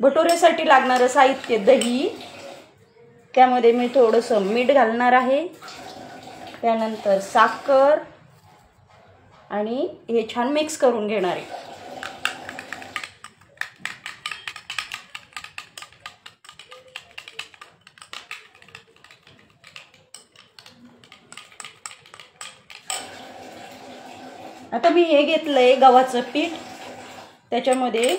भटुरेसाठी लागणारं साहित्य दही, त्यामध्ये मी थोडंसं मीठ घालणार आहे, त्यानंतर साखर आणि हे छान मिक्स करून घेणार आहे। आता मी हे घेतलंय गव्हाचं पीठ, त्याच्यामध्ये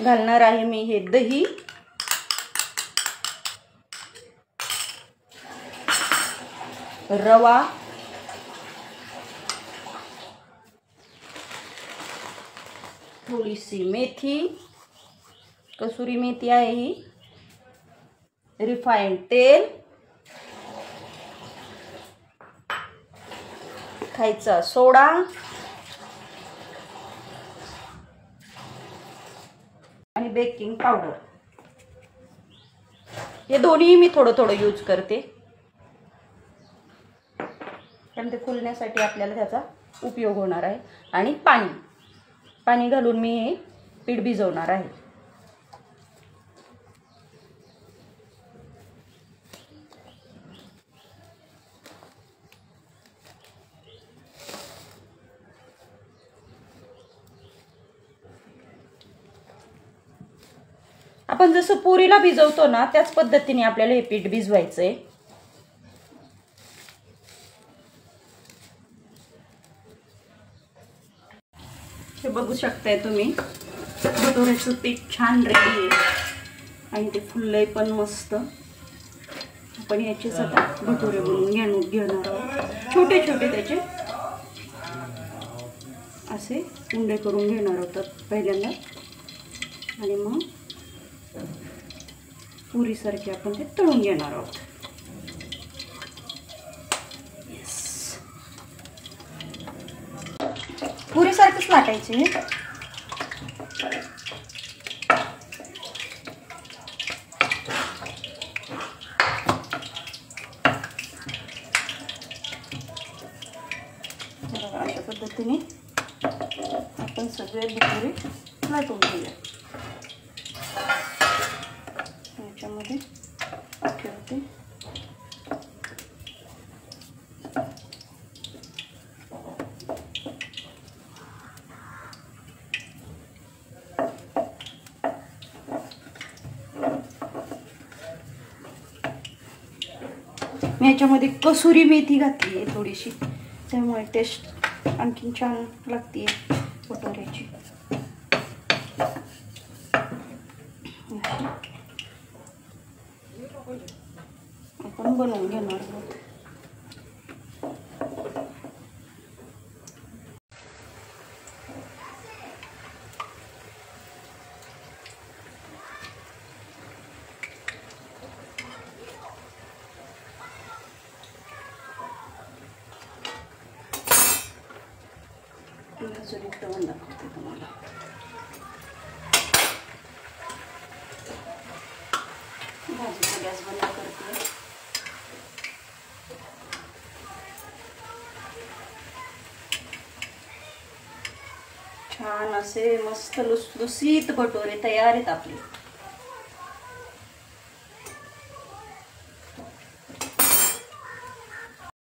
घालणार आहे मी हे दही, रवा, थोडीशी मेथी, कसुरी मेथी आहे ही, रिफाइंड तेल, खायचा सोडा आणि बेकिंग पावडर। हे दोन्ही मी थोडं थोडं यूज करते, कारण ते फुलण्यासाठी आपल्याला त्याचा उपयोग होणार आहे। आणि पाणी घालून मी हे पीठ भिजवणार आहे। आपण जसं पुरीला भिजवतो ना त्याच पद्धतीने आपल्याला हे पीठ भिजवायचंय। हे बघू शकताय तुम्ही, भटुऱ्याचं पीठ छान रेडी आहे आणि ते फुललंय पण मस्त। आपण याचे आता भटुरे बनवून घेणार आहोत। छोटे छोटे त्याचे असे उंडे करून घेणार आहोत पहिल्यांदा, आणि मग पुरीसारखे आपण ते तळून घेणार आहोत। पुरीसारखेच लाटायचे। अशा पद्धतीने आपण सगळे भटुरे लाटून घेऊया। याच्यामध्ये ठेवते। मी याच्यामध्ये कसुरी मेथी घातली आहे थोडीशी, त्यामुळे टेस्ट आणखीन छान लागते भटुऱ्याची। आपण बनवून घेणार आहोत। तुम्हाला भाजीचा गॅस बंद करते। छान असे मस्त लुसलुसीत भटुरे तयार आहेत आपले।